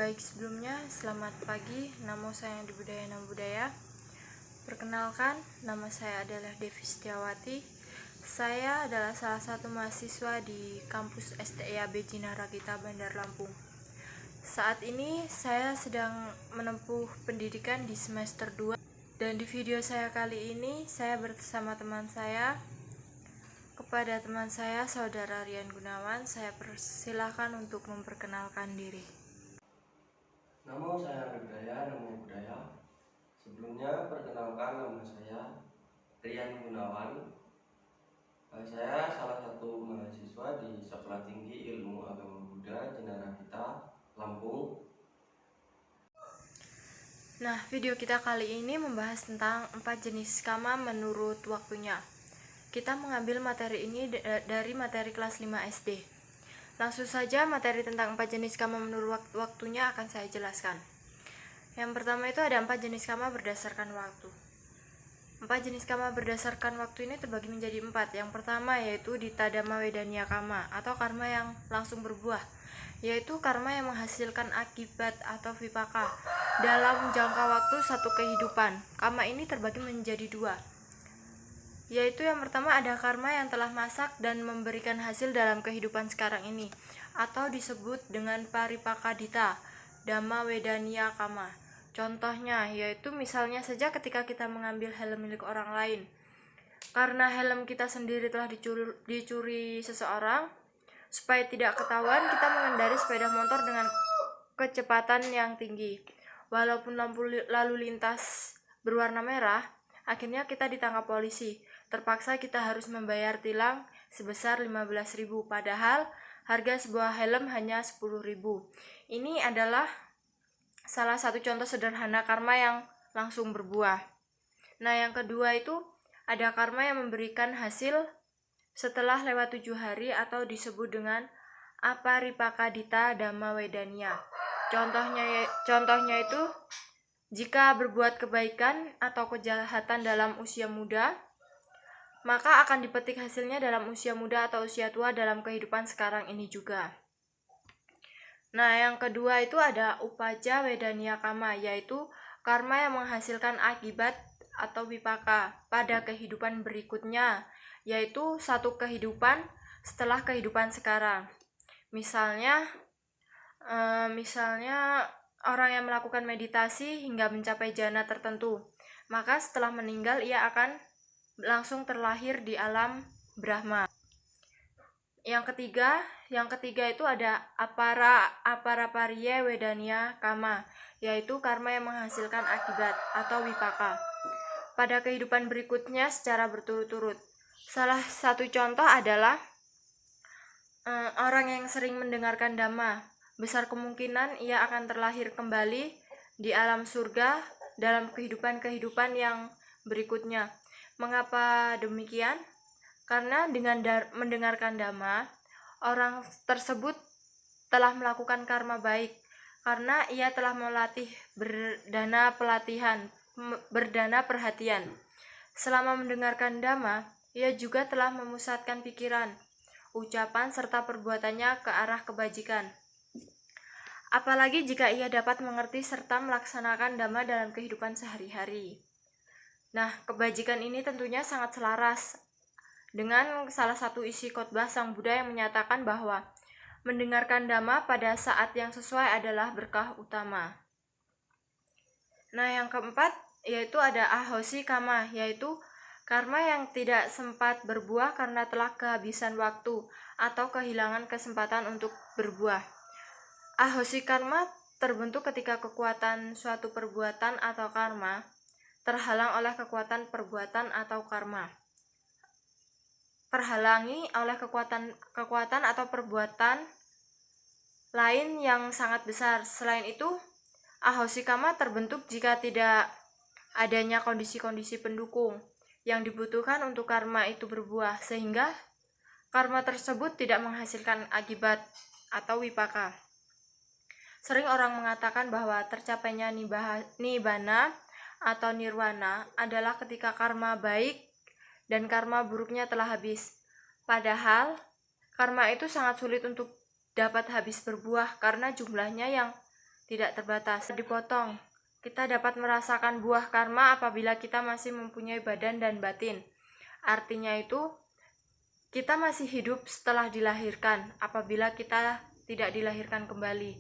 Baik, sebelumnya selamat pagi. Nama saya di Budaya Nama Budaya. Perkenalkan, nama saya adalah Devi Setiawati. Saya adalah salah satu mahasiswa di kampus STIAB Jinaragita Bandar Lampung. Saat ini saya sedang menempuh pendidikan di semester 2. Dan di video saya kali ini saya bersama teman saya. Kepada teman saya, Saudara Rian Gunawan, saya persilahkan untuk memperkenalkan diri. Nama saya Budaya, namanya Budaya. Sebelumnya perkenalkan, nama saya Rian Gunawan. Saya salah satu mahasiswa di Sekolah Tinggi Ilmu Agama Buddha Jinaragita, Lampung. Nah, video kita kali ini membahas tentang 4 jenis kama menurut waktunya. Kita mengambil materi ini dari materi kelas 5 SD. Langsung saja materi tentang 4 jenis kama menurut waktunya akan saya jelaskan. Yang pertama itu ada 4 jenis kama berdasarkan waktu. 4 jenis kama berdasarkan waktu ini terbagi menjadi 4. Yang pertama yaitu Dita Dhamma Wedaniya Kama atau karma yang langsung berbuah, yaitu karma yang menghasilkan akibat atau vipaka dalam jangka waktu satu kehidupan. Kama ini terbagi menjadi 2, yaitu yang pertama ada karma yang telah masak dan memberikan hasil dalam kehidupan sekarang ini, atau disebut dengan paripaka dita Dhamma Wedaniya Kama. Contohnya yaitu misalnya saja ketika kita mengambil helm milik orang lain, karena helm kita sendiri telah dicuri seseorang, supaya tidak ketahuan kita mengendari sepeda motor dengan kecepatan yang tinggi. Walaupun lampu lalu lintas berwarna merah, akhirnya kita ditangkap polisi. Terpaksa kita harus membayar tilang sebesar 15.000, padahal harga sebuah helm hanya 10.000. Ini adalah salah satu contoh sederhana karma yang langsung berbuah. Nah, yang kedua itu ada karma yang memberikan hasil setelah lewat 7 hari atau disebut dengan aparipakadita Dhamma Wedaniya. Contohnya itu jika berbuat kebaikan atau kejahatan dalam usia muda, maka akan dipetik hasilnya dalam usia muda atau usia tua dalam kehidupan sekarang ini juga. Nah, yang kedua itu ada Upaja Wedaniya Kama, yaitu karma yang menghasilkan akibat atau vipaka pada kehidupan berikutnya, yaitu satu kehidupan setelah kehidupan sekarang. Misalnya orang yang melakukan meditasi hingga mencapai jana tertentu, maka setelah meninggal ia akan langsung terlahir di alam Brahma. Yang ketiga itu ada aparapariye Wedaniya Kama, yaitu karma yang menghasilkan akibat atau vipaka pada kehidupan berikutnya secara berturut-turut. Salah satu contoh adalah orang yang sering mendengarkan Dhamma, besar kemungkinan ia akan terlahir kembali di alam surga dalam kehidupan yang berikutnya. Mengapa demikian? Karena dengan mendengarkan Dhamma, orang tersebut telah melakukan karma baik, karena ia telah melatih berdana perhatian. Selama mendengarkan Dhamma, ia juga telah memusatkan pikiran, ucapan, serta perbuatannya ke arah kebajikan. Apalagi jika ia dapat mengerti serta melaksanakan Dhamma dalam kehidupan sehari-hari. Nah, kebajikan ini tentunya sangat selaras dengan salah satu isi khotbah Sang Buddha yang menyatakan bahwa mendengarkan Dhamma pada saat yang sesuai adalah berkah utama. Nah, yang keempat yaitu ada Ahosi Kama, yaitu karma yang tidak sempat berbuah karena telah kehabisan waktu atau kehilangan kesempatan untuk berbuah. Ahosi karma terbentuk ketika kekuatan suatu perbuatan atau karma terhalang oleh kekuatan perbuatan atau karma. Terhalangi oleh kekuatan atau perbuatan lain yang sangat besar. Selain itu, ahosi kama terbentuk jika tidak adanya kondisi-kondisi pendukung yang dibutuhkan untuk karma itu berbuah, sehingga karma tersebut tidak menghasilkan akibat atau vipaka. Sering orang mengatakan bahwa tercapainya nibbana atau nirwana adalah ketika karma baik dan karma buruknya telah habis. Padahal karma itu sangat sulit untuk dapat habis berbuah karena jumlahnya yang tidak terbatas, dipotong. Kita dapat merasakan buah karma apabila kita masih mempunyai badan dan batin. Artinya itu, kita masih hidup setelah dilahirkan apabila kita tidak dilahirkan kembali.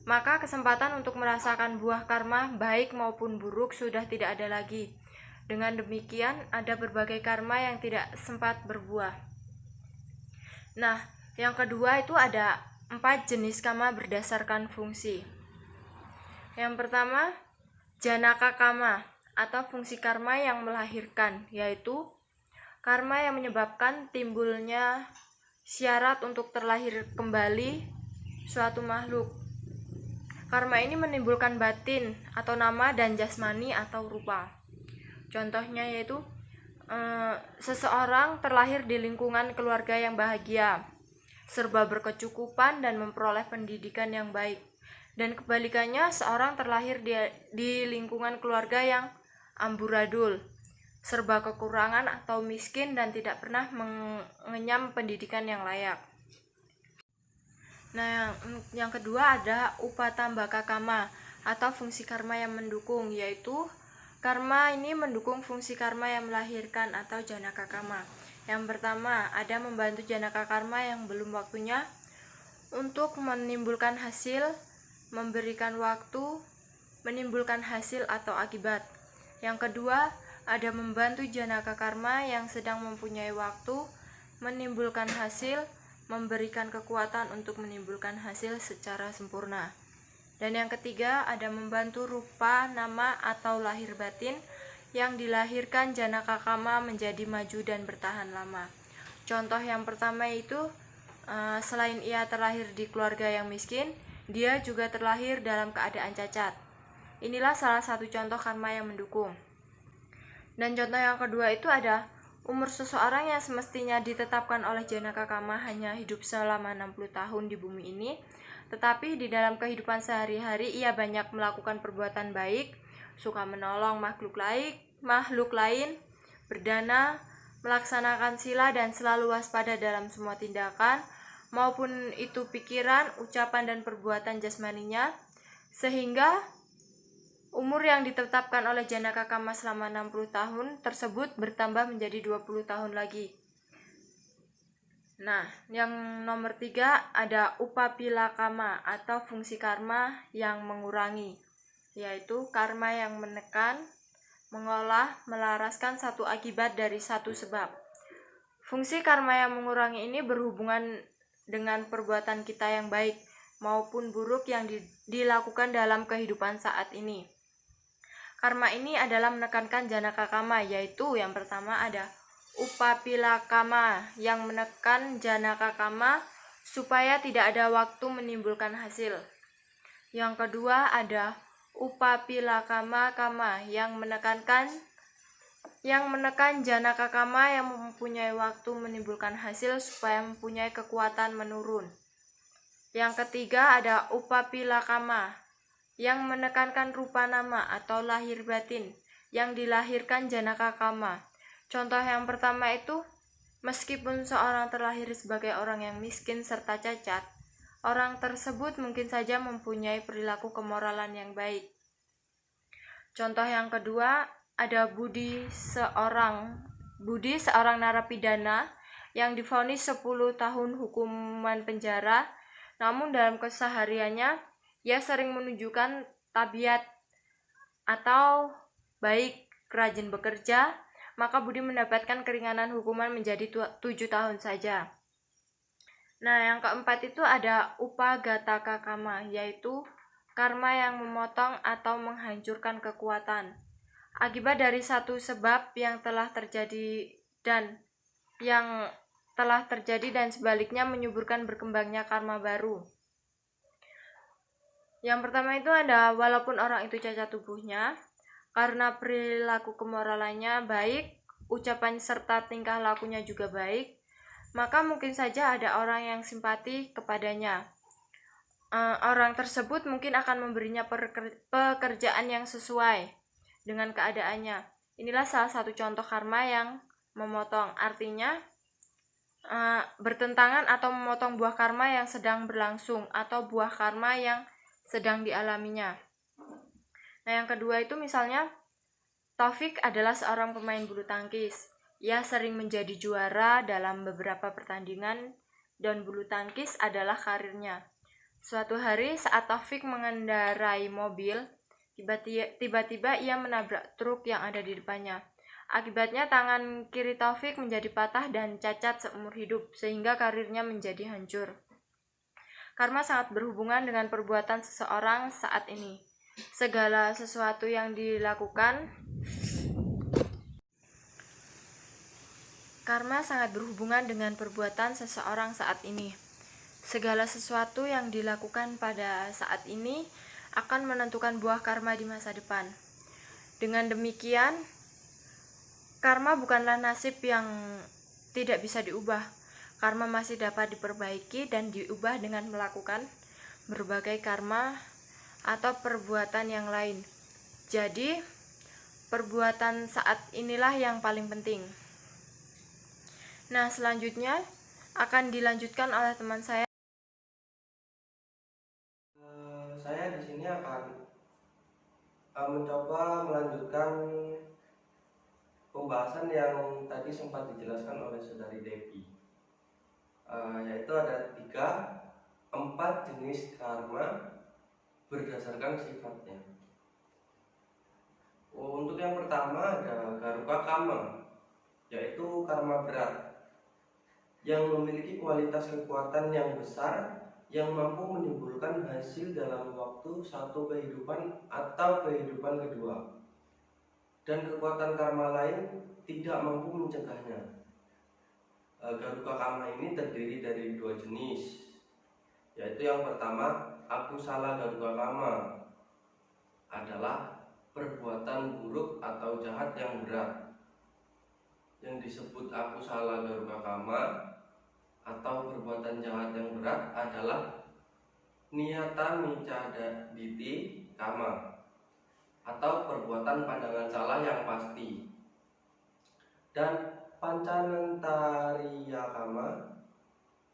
Maka kesempatan untuk merasakan buah karma baik maupun buruk sudah tidak ada lagi. Dengan demikian, ada berbagai karma yang tidak sempat berbuah. Nah, yang kedua itu ada 4 jenis karma berdasarkan fungsi. Yang pertama, Janaka karma atau fungsi karma yang melahirkan, yaitu karma yang menyebabkan timbulnya syarat untuk terlahir kembali suatu makhluk. Karma ini menimbulkan batin atau nama dan jasmani atau rupa. Contohnya yaitu seseorang terlahir di lingkungan keluarga yang bahagia, serba berkecukupan dan memperoleh pendidikan yang baik. Dan kebalikannya, seorang terlahir di lingkungan keluarga yang amburadul, serba kekurangan atau miskin dan tidak pernah mengenyam pendidikan yang layak. Nah, yang kedua ada upatambaka karma atau fungsi karma yang mendukung, yaitu karma ini mendukung fungsi karma yang melahirkan atau janaka karma. Yang pertama, ada membantu janaka karma yang belum waktunya untuk menimbulkan hasil, memberikan waktu, menimbulkan hasil atau akibat. Yang kedua, ada membantu janaka karma yang sedang mempunyai waktu, menimbulkan hasil, memberikan kekuatan untuk menimbulkan hasil secara sempurna. Dan yang ketiga, ada membantu rupa, nama, atau lahir batin yang dilahirkan janaka karma menjadi maju dan bertahan lama. Contoh yang pertama itu, selain ia terlahir di keluarga yang miskin, dia juga terlahir dalam keadaan cacat. Inilah salah satu contoh karma yang mendukung. Dan contoh yang kedua itu ada umur seseorang yang semestinya ditetapkan oleh janaka karma hanya hidup selama 60 tahun di bumi ini, tetapi di dalam kehidupan sehari-hari ia banyak melakukan perbuatan baik, suka menolong makhluk lain, berdana, melaksanakan sila dan selalu waspada dalam semua tindakan, maupun itu pikiran, ucapan dan perbuatan jasmaninya, sehingga umur yang ditetapkan oleh janaka karma selama 60 tahun tersebut bertambah menjadi 20 tahun lagi. Nah, yang nomor 3 ada upapila karma atau fungsi karma yang mengurangi, yaitu karma yang menekan, mengolah, melaraskan satu akibat dari satu sebab. Fungsi karma yang mengurangi ini berhubungan dengan perbuatan kita yang baik maupun buruk yang dilakukan dalam kehidupan saat ini. Karma ini adalah menekankan janaka karma, yaitu yang pertama ada upapila karma yang menekan janaka karma supaya tidak ada waktu menimbulkan hasil. Yang kedua ada upapila karma yang menekan janaka karma yang mempunyai waktu menimbulkan hasil supaya mempunyai kekuatan menurun. Yang ketiga ada upapila karma yang menekankan rupa nama atau lahir batin yang dilahirkan janaka karma. Contoh yang pertama itu, meskipun seorang terlahir sebagai orang yang miskin serta cacat, orang tersebut mungkin saja mempunyai perilaku kemoralan yang baik. Contoh yang kedua, ada budi seorang narapidana yang divonis 10 tahun hukuman penjara, namun dalam kesehariannya ia sering menunjukkan tabiat atau baik, rajin bekerja, maka budi mendapatkan keringanan hukuman menjadi 7 tahun saja. Nah, yang keempat itu ada upagataka karma, yaitu karma yang memotong atau menghancurkan kekuatan akibat dari satu sebab yang telah terjadi dan sebaliknya menyuburkan berkembangnya karma baru. Yang pertama itu ada walaupun orang itu cacat tubuhnya, karena perilaku kemoralannya baik, ucapan serta tingkah lakunya juga baik, maka mungkin saja ada orang yang simpati kepadanya. Orang tersebut mungkin akan memberinya pekerjaan yang sesuai dengan keadaannya. Inilah salah satu contoh karma yang memotong, artinya bertentangan atau memotong buah karma yang sedang berlangsung atau buah karma yang sedang dialaminya. Nah, yang kedua itu misalnya Taufik adalah seorang pemain bulu tangkis. Ia sering menjadi juara dalam beberapa pertandingan dan bulu tangkis adalah karirnya. Suatu hari saat Taufik mengendarai mobil, tiba-tiba ia menabrak truk yang ada di depannya. Akibatnya tangan kiri Taufik menjadi patah dan cacat seumur hidup, sehingga karirnya menjadi hancur. Karma sangat berhubungan dengan perbuatan seseorang saat ini. Segala sesuatu yang dilakukan Karma sangat berhubungan dengan perbuatan seseorang saat ini. Segala sesuatu yang dilakukan pada saat ini akan menentukan buah karma di masa depan. Dengan demikian, karma bukanlah nasib yang tidak bisa diubah. Karma masih dapat diperbaiki dan diubah dengan melakukan berbagai karma atau perbuatan yang lain. Jadi, perbuatan saat inilah yang paling penting. Nah, selanjutnya akan dilanjutkan oleh teman saya. Saya di sini akan mencoba melanjutkan pembahasan yang tadi sempat dijelaskan oleh saudari Devi, yaitu ada 4 jenis karma berdasarkan sifatnya. Untuk yang pertama ada garuka kama, yaitu karma berat yang memiliki kualitas kekuatan yang besar yang mampu menimbulkan hasil dalam waktu satu kehidupan atau kehidupan kedua, dan kekuatan karma lain tidak mampu mencegahnya. Garuka kama ini terdiri dari 2 jenis, yaitu yang pertama akusala garuka kama, adalah perbuatan buruk atau jahat yang berat. Yang disebut akusala garuka kama atau perbuatan jahat yang berat adalah niyata micadaditi kama, atau perbuatan pandangan salah yang pasti. Dan pancanantariya kama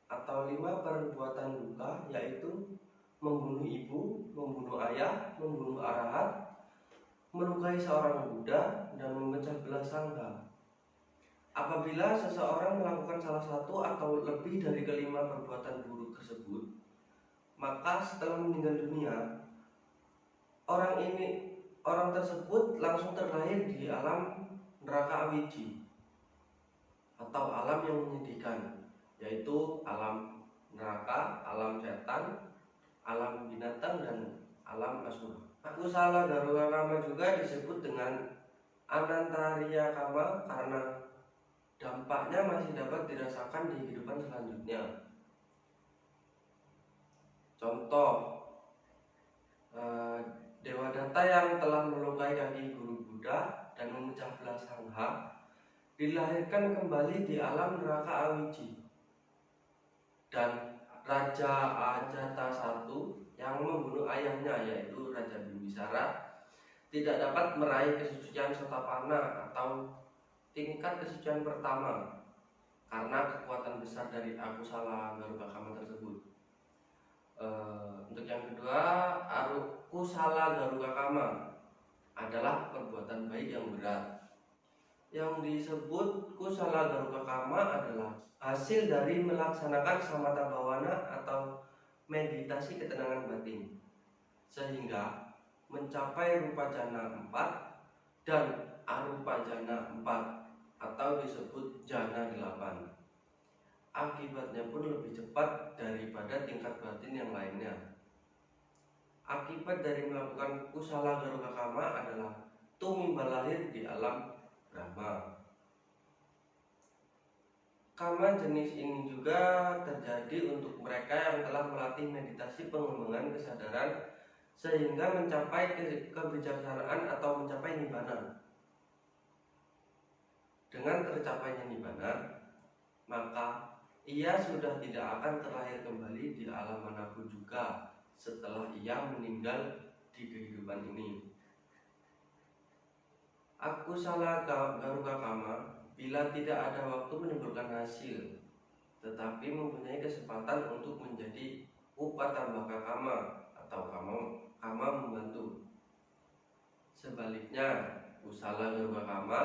atau 5 perbuatan duka, yaitu membunuh ibu, membunuh ayah, membunuh arahat, melukai seorang Buddha, dan memecah belah sangha. Apabila seseorang melakukan salah satu atau lebih dari kelima perbuatan buruk tersebut, maka setelah meninggal dunia, orang tersebut langsung terlahir di alam neraka awiji atau alam yang menyedihkan, yaitu alam neraka, alam setan, alam binatang, dan alam asura. Akusala garuka kama juga disebut dengan anantariya kama karena dampaknya masih dapat dirasakan di kehidupan selanjutnya. Contoh, Dewadatta yang telah melukai kaki guru Buddha dan memecah belah sangha dilahirkan kembali di alam neraka awiji. Dan Raja Ajata I yang membunuh ayahnya, yaitu Raja Bimbisara, tidak dapat meraih kesucian Sotapanna atau tingkat kesucian pertama karena kekuatan besar dari akusala garuka kama tersebut. Untuk yang kedua, akusala garuka kama adalah perbuatan baik yang berat. Yang disebut kusala garuka kama adalah hasil dari melaksanakan samatha bhavana atau meditasi ketenangan batin, sehingga mencapai rupa jana 4 dan arupa jana 4 atau disebut jana 8. Akibatnya pun lebih cepat daripada tingkat batin yang lainnya. Akibat dari melakukan kusala garuka kama adalah tumimba lahir di alam Brahma. Kama jenis ini juga terjadi untuk mereka yang telah melatih meditasi pengembangan kesadaran sehingga mencapai kebijaksanaan atau mencapai nibbana. Dengan tercapainya nibbana, maka ia sudah tidak akan terlahir kembali di alam manapun juga setelah ia meninggal di kehidupan ini. Akusala garuka kama bila tidak ada waktu menimbulkan hasil, tetapi mempunyai kesempatan untuk menjadi upatambaka kama atau kama membantu. Sebaliknya, kusala garuka kama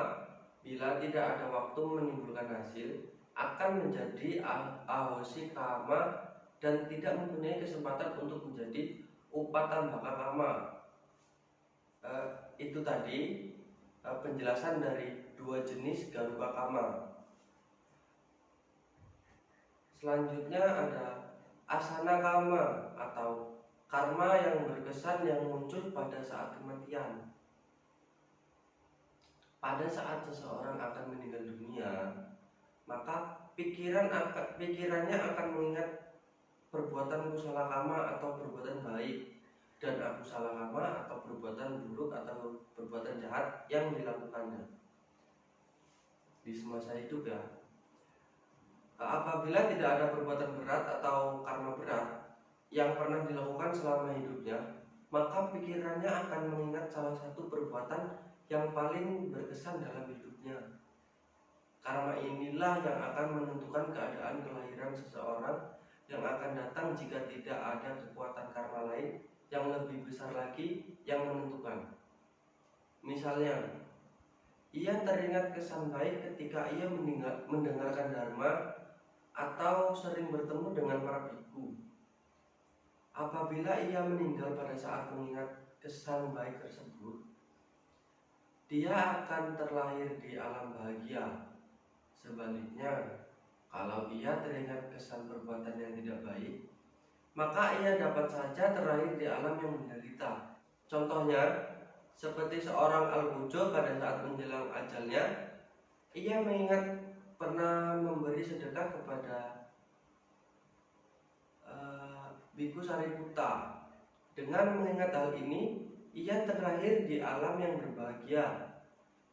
bila tidak ada waktu menimbulkan hasil akan menjadi ahosi kama dan tidak mempunyai kesempatan untuk menjadi upatan baka kama. Itu tadi penjelasan dari dua jenis garuka kama. Selanjutnya ada asana kama atau karma yang berkesan yang muncul pada saat kematian. Pada saat seseorang akan meninggal dunia, maka pikirannya akan mengingat perbuatan kusala kama atau perbuatan baik, dan akusala kama atau perbuatan buruk atau perbuatan jahat yang dilakukannya di semasa hidup ya. Apabila tidak ada perbuatan berat atau karma berat yang pernah dilakukan selama hidupnya, maka pikirannya akan mengingat salah satu perbuatan yang paling berkesan dalam hidupnya. Karma inilah yang akan menentukan keadaan kelahiran seseorang yang akan datang jika tidak ada kekuatan karma lain yang lebih besar lagi yang menentukan. Misalnya, ia teringat kesan baik ketika ia mendengarkan dharma atau sering bertemu dengan para biku. Apabila ia meninggal pada saat mengingat kesan baik tersebut, dia akan terlahir di alam bahagia. Sebaliknya, kalau ia teringat kesan perbuatan yang tidak baik, maka ia dapat saja terlahir di alam yang menderita. Contohnya, seperti seorang al-bujo pada saat menjelang ajalnya, ia mengingat pernah memberi sedekah kepada Biku Sariputta. Dengan mengingat hal ini, ia terlahir di alam yang berbahagia.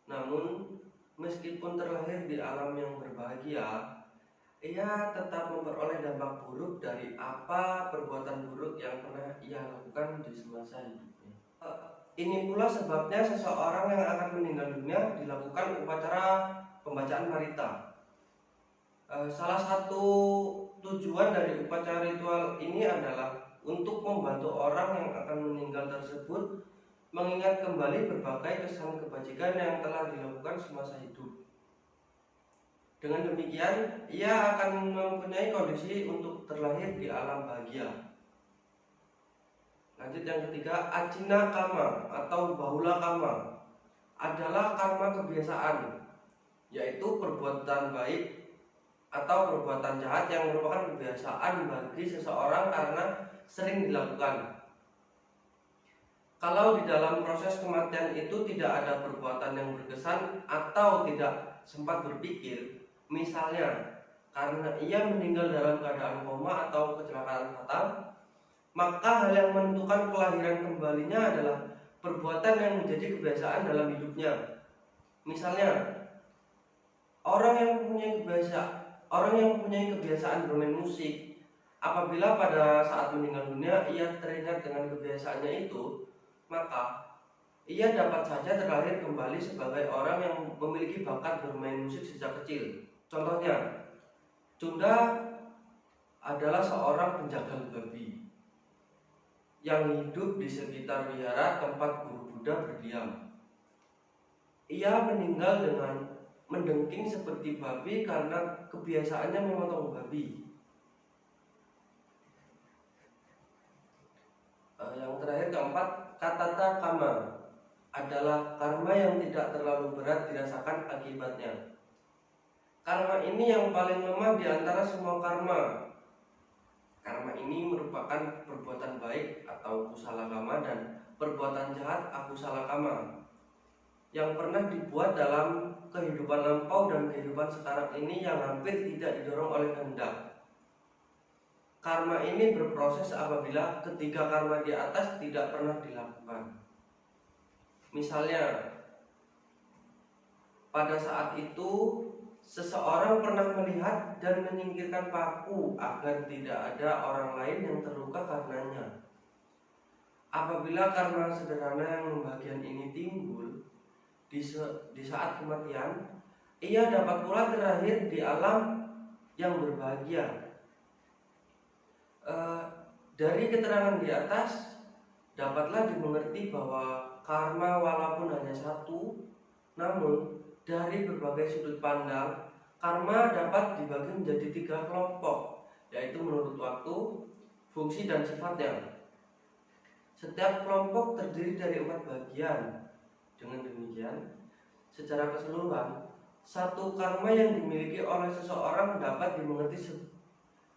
Namun, meskipun terlahir di alam yang berbahagia, ia tetap memperoleh dampak buruk dari apa perbuatan buruk yang pernah ia lakukan di semasa hidupnya. Ini pula sebabnya seseorang yang akan meninggal dunia dilakukan upacara pembacaan parita. Salah satu tujuan dari upacara ritual ini adalah untuk membantu orang yang akan meninggal tersebut mengingat kembali berbagai kesan kebajikan yang telah dilakukan semasa hidup. Dengan demikian, ia akan mempunyai kondisi untuk terlahir di alam bahagia. Lanjut yang ketiga, ajina kama atau bahula kama adalah karma kebiasaan, yaitu perbuatan baik atau perbuatan jahat yang merupakan kebiasaan bagi seseorang karena sering dilakukan. Kalau di dalam proses kematian itu tidak ada perbuatan yang berkesan atau tidak sempat berpikir, misalnya karena ia meninggal dalam keadaan koma atau kecelakaan fatal, maka hal yang menentukan kelahiran kembalinya adalah perbuatan yang menjadi kebiasaan dalam hidupnya. Misalnya, orang yang mempunyai kebiasaan bermain musik, apabila pada saat meninggal dunia ia teringat dengan kebiasaannya itu, maka ia dapat saja terlahir kembali sebagai orang yang memiliki bakat bermain musik sejak kecil. Contohnya, Cunda adalah seorang penjagal babi yang hidup di sekitar wihara tempat guru Buddha berdiam. Ia meninggal dengan mendengking seperti babi karena kebiasaannya memotong babi. Yang terakhir keempat, katata kama adalah karma yang tidak terlalu berat dirasakan akibatnya. Karma ini yang paling lemah di antara semua karma. Karma ini merupakan perbuatan baik atau kusala kama dan perbuatan jahat akusala kama yang pernah dibuat dalam kehidupan lampau dan kehidupan sekarang ini yang hampir tidak didorong oleh kehendak. Karma ini berproses apabila ketiga karma di atas tidak pernah dilakukan. Misalnya, pada saat itu seseorang pernah melihat dan menyingkirkan paku agar tidak ada orang lain yang terluka karenanya. Apabila karma sederhana yang membahagian ini timbul di saat kematian, ia dapat pula terlahir di alam yang berbahagia. Dari keterangan di atas, dapatlah dimengerti bahwa karma walaupun hanya satu, namun dari berbagai sudut pandang, karma dapat dibagi menjadi 3 kelompok, yaitu menurut waktu, fungsi, dan sifatnya. Setiap kelompok terdiri dari 4 bagian. Dengan demikian, secara keseluruhan, satu karma yang dimiliki oleh seseorang dapat dimengerti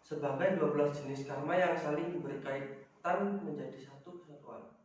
sebagai 12 jenis karma yang saling berkaitan menjadi satu kesatuan.